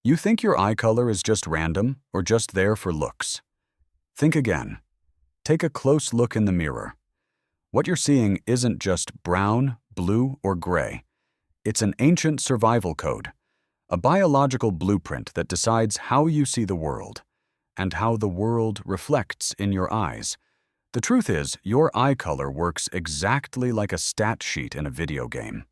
You think your eye color is just random or just there for looks? Think again. Take a close look in the mirror. What you're seeing isn't just brown, blue, or gray. It's an ancient survival code, a biological blueprint that decides how you see the world and how the world reflects in your eyes. The truth is, your eye color works exactly like a stat sheet in a video game.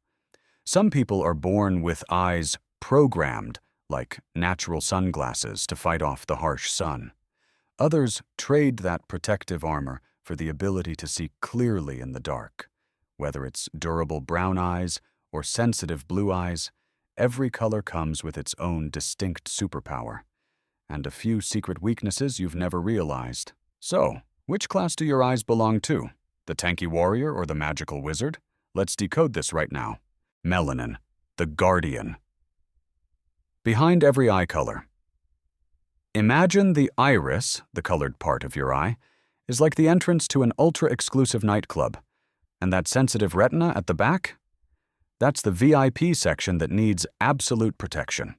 Some people are born with eyes programmed, like natural sunglasses to fight off the harsh sun. Others trade that protective armor for the ability to see clearly in the dark. Whether it's durable brown eyes or sensitive blue eyes, every color comes with its own distinct superpower, and a few secret weaknesses you've never realized. So, which class do your eyes belong to? The tanky warrior or the magical wizard? Let's decode this right now. Melanin, the guardian. Behind every eye color. Imagine the iris, the colored part of your eye, is like the entrance to an ultra-exclusive nightclub. And that sensitive retina at the back? That's the VIP section that needs absolute protection.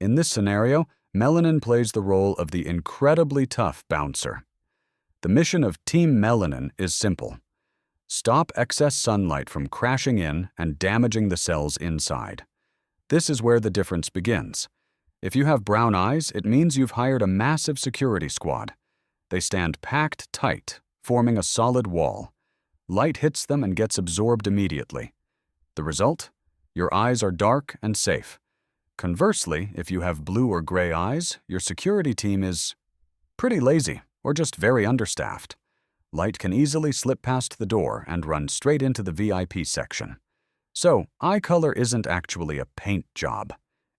In this scenario, melanin plays the role of the incredibly tough bouncer. The mission of Team Melanin is simple. Stop excess sunlight from crashing in and damaging the cells inside. This is where the difference begins. If you have brown eyes, it means you've hired a massive security squad. They stand packed tight, forming a solid wall. Light hits them and gets absorbed immediately. The result? Your eyes are dark and safe. Conversely, if you have blue or gray eyes, your security team is pretty lazy or just very understaffed. Light can easily slip past the door and run straight into the VIP section. So, eye color isn't actually a paint job.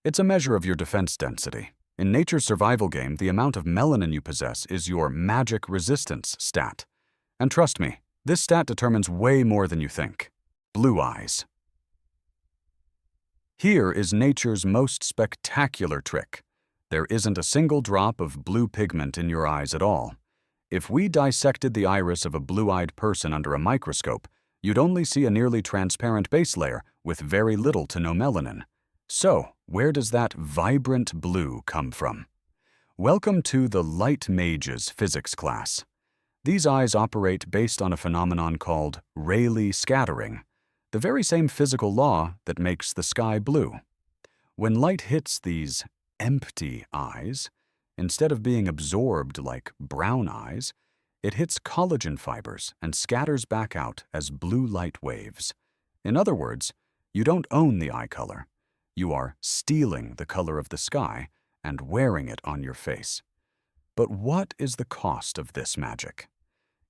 It's a measure of your defense density. In nature's survival game, the amount of melanin you possess is your magic resistance stat. And trust me, this stat determines way more than you think. Blue eyes. Here is nature's most spectacular trick. There isn't a single drop of blue pigment in your eyes at all. If we dissected the iris of a blue-eyed person under a microscope, you'd only see a nearly transparent base layer with very little to no melanin. So, where does that vibrant blue come from? Welcome to the Light Mage's physics class. These eyes operate based on a phenomenon called Rayleigh scattering, the very same physical law that makes the sky blue. When light hits these empty eyes, instead of being absorbed like brown eyes, it hits collagen fibers and scatters back out as blue light waves. In other words, you don't own the eye color. You are stealing the color of the sky and wearing it on your face. But what is the cost of this magic?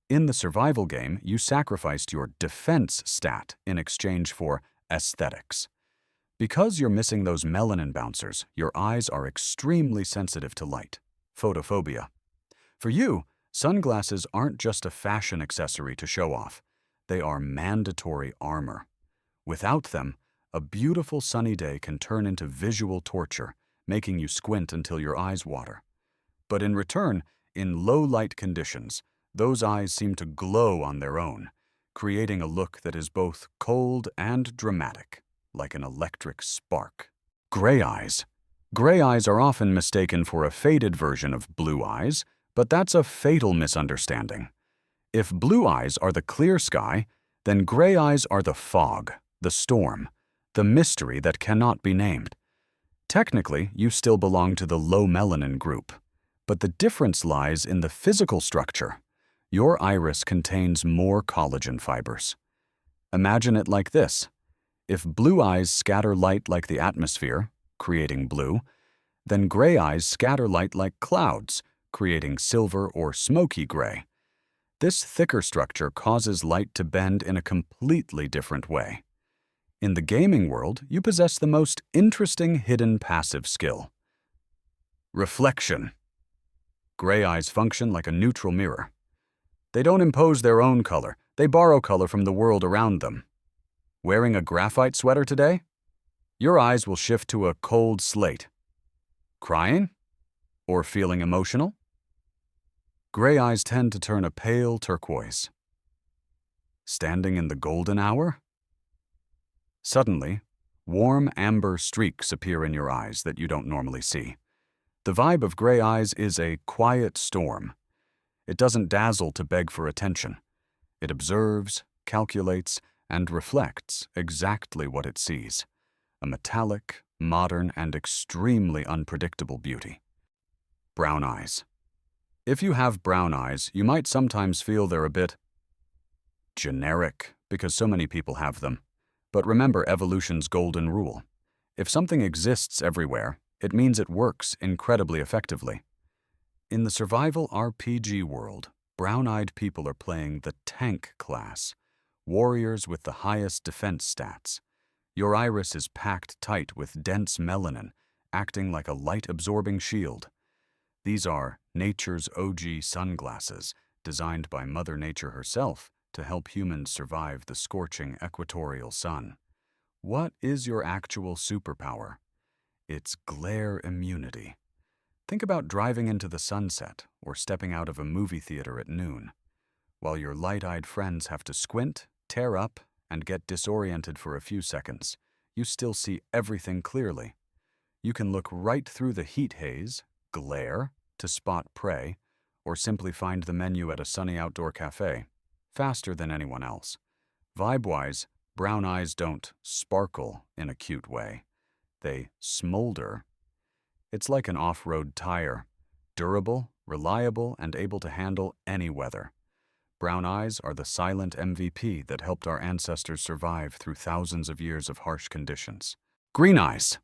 In the survival game, you sacrificed your defense stat in exchange for aesthetics. Because you're missing those melanin bouncers, your eyes are extremely sensitive to light. Photophobia. For you, sunglasses aren't just a fashion accessory to show off. They are mandatory armor. Without them, a beautiful sunny day can turn into visual torture, making you squint until your eyes water. But in return, in low-light conditions, those eyes seem to glow on their own, creating a look that is both cold and dramatic, like an electric spark. Gray eyes. Gray eyes are often mistaken for a faded version of blue eyes, but that's a fatal misunderstanding. If blue eyes are the clear sky, then gray eyes are the fog, the storm, the mystery that cannot be named. Technically, you still belong to the low melanin group, but the difference lies in the physical structure. Your iris contains more collagen fibers. Imagine it like this. If blue eyes scatter light like the atmosphere, creating blue, then gray eyes scatter light like clouds, creating silver or smoky gray. This thicker structure causes light to bend in a completely different way. In the gaming world, you possess the most interesting hidden passive skill. Reflection. Gray eyes function like a neutral mirror. They don't impose their own color, they borrow color from the world around them. Wearing a graphite sweater today? Your eyes will shift to a cold slate. Crying? Or feeling emotional? Gray eyes tend to turn a pale turquoise. Standing in the golden hour? Suddenly, Warm amber streaks appear in your eyes that you don't normally see. The vibe of gray eyes is a quiet storm. It doesn't dazzle to beg for attention. It observes, calculates, and reflects exactly what it sees. A metallic, modern, and extremely unpredictable beauty. Brown eyes. If you have brown eyes, you might sometimes feel they're a bit generic because so many people have them. But remember evolution's golden rule. If something exists everywhere, it means it works incredibly effectively. In the survival RPG world, brown-eyed people are playing the tank class, warriors with the highest defense stats. Your iris is packed tight with dense melanin, acting like a light-absorbing shield. These are nature's OG sunglasses, designed by Mother Nature herself to help humans survive the scorching equatorial sun. What is your actual superpower? It's glare immunity. Think about driving into the sunset or stepping out of a movie theater at noon. While your light-eyed friends have to squint, tear up, and get disoriented for a few seconds, you still see everything clearly. You can look right through the heat haze, glare, to spot prey, or simply find the menu at a sunny outdoor cafe, faster than anyone else. Vibe-wise, brown eyes don't sparkle in a cute way. They smolder. It's like an off-road tire, durable, reliable, and able to handle any weather. Brown eyes are the silent MVP that helped our ancestors survive through thousands of years of harsh conditions. Green eyes.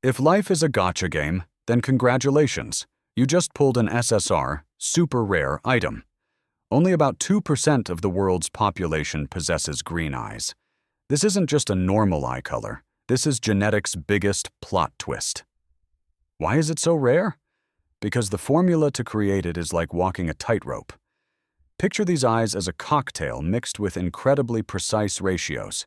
If life is a gotcha game, then congratulations. You just pulled an SSR, super rare item. Only about 2% of the world's population possesses green eyes. This isn't just a normal eye color. This is genetics' biggest plot twist. Why is it so rare? Because the formula to create it is like walking a tightrope. Picture these eyes as a cocktail mixed with incredibly precise ratios.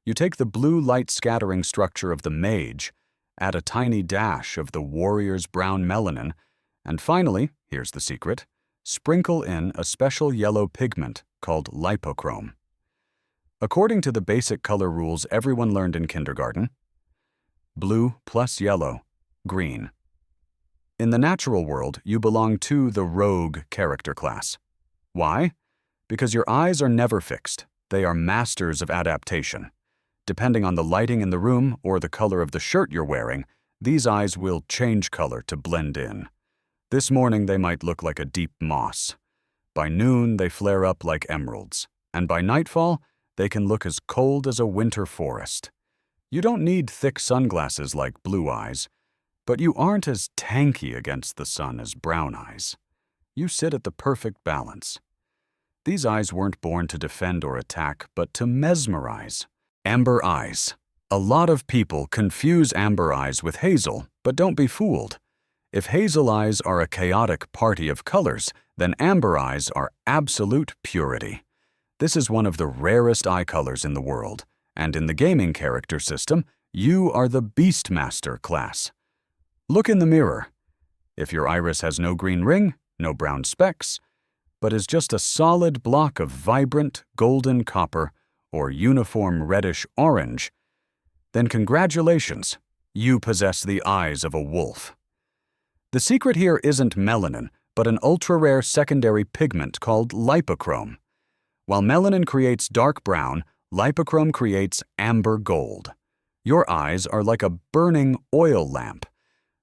You take the blue light scattering structure of the Mage, add a tiny dash of the warrior's brown melanin, and finally, here's the secret, sprinkle in a special yellow pigment called lipochrome. According to the basic color rules everyone learned in kindergarten, blue plus yellow, green. In the natural world, you belong to the rogue character class. Why? Because your eyes are never fixed. They are masters of adaptation. Depending on the lighting in the room or the color of the shirt you're wearing, these eyes will change color to blend in. This morning they might look like a deep moss. By noon they flare up like emeralds. And by nightfall, they can look as cold as a winter forest. You don't need thick sunglasses like blue eyes, but you aren't as tanky against the sun as brown eyes. You sit at the perfect balance. These eyes weren't born to defend or attack, but to mesmerize. Amber eyes. A lot of people confuse amber eyes with hazel, but don't be fooled. If hazel eyes are a chaotic party of colors, then amber eyes are absolute purity. This is one of the rarest eye colors in the world, and in the gaming character system, you are the Beastmaster class. Look in the mirror. If your iris has no green ring, no brown specks, but is just a solid block of vibrant golden copper or uniform reddish-orange, then congratulations, you possess the eyes of a wolf. The secret here isn't melanin, but an ultra-rare secondary pigment called lipochrome. While melanin creates dark brown, lipochrome creates amber gold. Your eyes are like a burning oil lamp.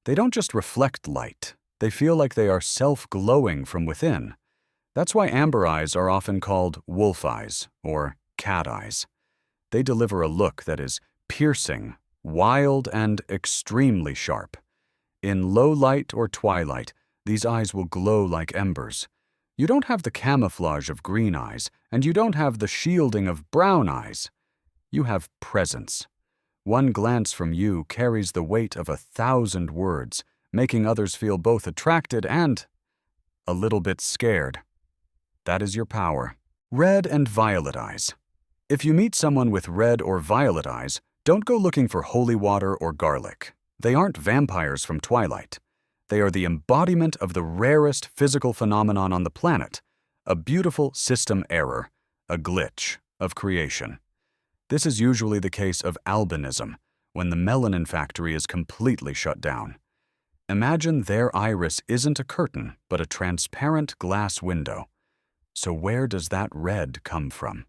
They don't just reflect light. They feel like they are self-glowing from within. That's why amber eyes are often called wolf eyes or cat eyes. They deliver a look that is piercing, wild, and extremely sharp. In low light or twilight, these eyes will glow like embers. You don't have the camouflage of green eyes, and you don't have the shielding of brown eyes. You have presence. One glance from you carries the weight of 1,000 words, making others feel both attracted and a little bit scared. That is your power. Red and violet eyes. If you meet someone with red or violet eyes, don't go looking for holy water or garlic. They aren't vampires from Twilight. They are the embodiment of the rarest physical phenomenon on the planet, a beautiful system error, a glitch of creation. This is usually the case of albinism, when the melanin factory is completely shut down. Imagine their iris isn't a curtain, but a transparent glass window. So where does that red come from?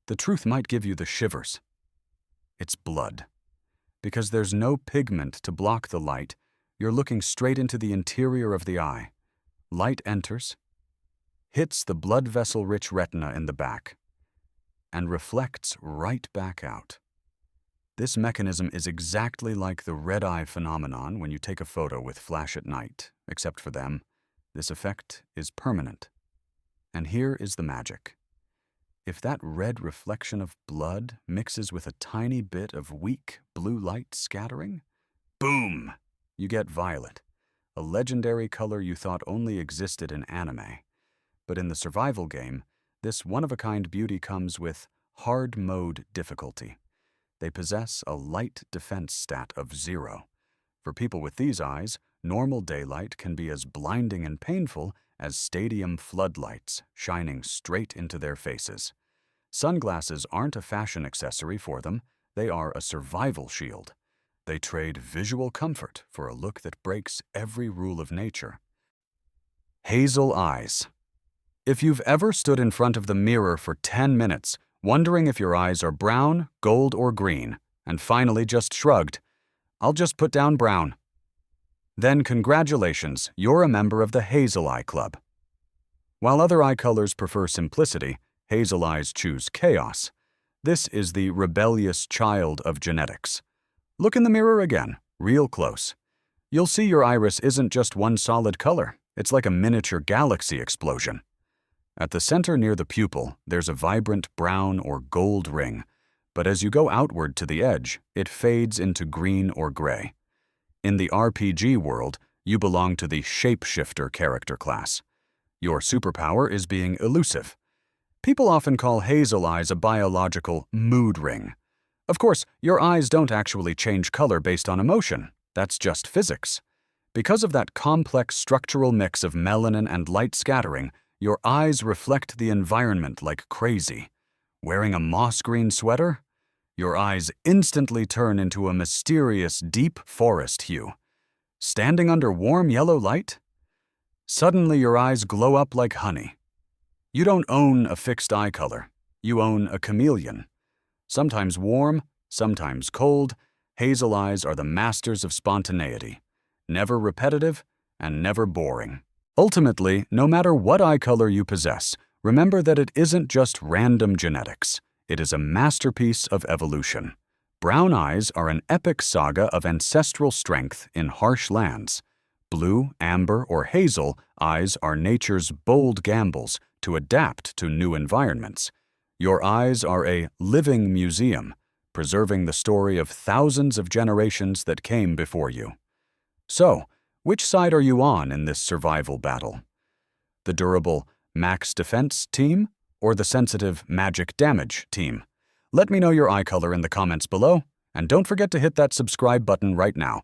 The truth might give you the shivers. It's blood. Because there's no pigment to block the light, you're looking straight into the interior of the eye. Light enters, hits the blood vessel-rich retina in the back, and reflects right back out. This mechanism is exactly like the red eye phenomenon when you take a photo with flash at night, except for them, this effect is permanent. And here is the magic. If that red reflection of blood mixes with a tiny bit of weak blue light scattering, boom, you get violet, a legendary color you thought only existed in anime. But in the survival game, this one-of-a-kind beauty comes with hard mode difficulty. They possess a light defense stat of 0. For people with these eyes, normal daylight can be as blinding and painful as stadium floodlights shining straight into their faces. Sunglasses aren't a fashion accessory for them, they are a survival shield. They trade visual comfort for a look that breaks every rule of nature. Hazel Eyes. If you've ever stood in front of the mirror for 10 minutes, wondering if your eyes are brown, gold, or green, and finally just shrugged, "I'll just put down brown," then congratulations, you're a member of the Hazel Eye Club. While other eye colors prefer simplicity, Hazel Eyes choose chaos. This is the rebellious child of genetics. Look in the mirror again, real close. You'll see your iris isn't just one solid color, it's like a miniature galaxy explosion. At the center near the pupil, there's a vibrant brown or gold ring, but as you go outward to the edge, it fades into green or gray. In the RPG world, you belong to the Shapeshifter character class. Your superpower is being elusive. People often call Hazel Eyes a biological mood ring. Of course, your eyes don't actually change color based on emotion. That's just physics. Because of that complex structural mix of melanin and light scattering, your eyes reflect the environment like crazy. Wearing a moss green sweater? Your eyes instantly turn into a mysterious deep forest hue. Standing under warm yellow light? Suddenly your eyes glow up like honey. You don't own a fixed eye color. You own a chameleon. Sometimes warm, sometimes cold, Hazel Eyes are the masters of spontaneity. Never repetitive and never boring. Ultimately, no matter what eye color you possess, remember that it isn't just random genetics. It is a masterpiece of evolution. Brown eyes are an epic saga of ancestral strength in harsh lands. Blue, amber, or hazel eyes are nature's bold gambles to adapt to new environments. Your eyes are a living museum, preserving the story of thousands of generations that came before you. So, which side are you on in this survival battle? The durable max defense team or the sensitive magic damage team? Let me know your eye color in the comments below, and don't forget to hit that subscribe button right now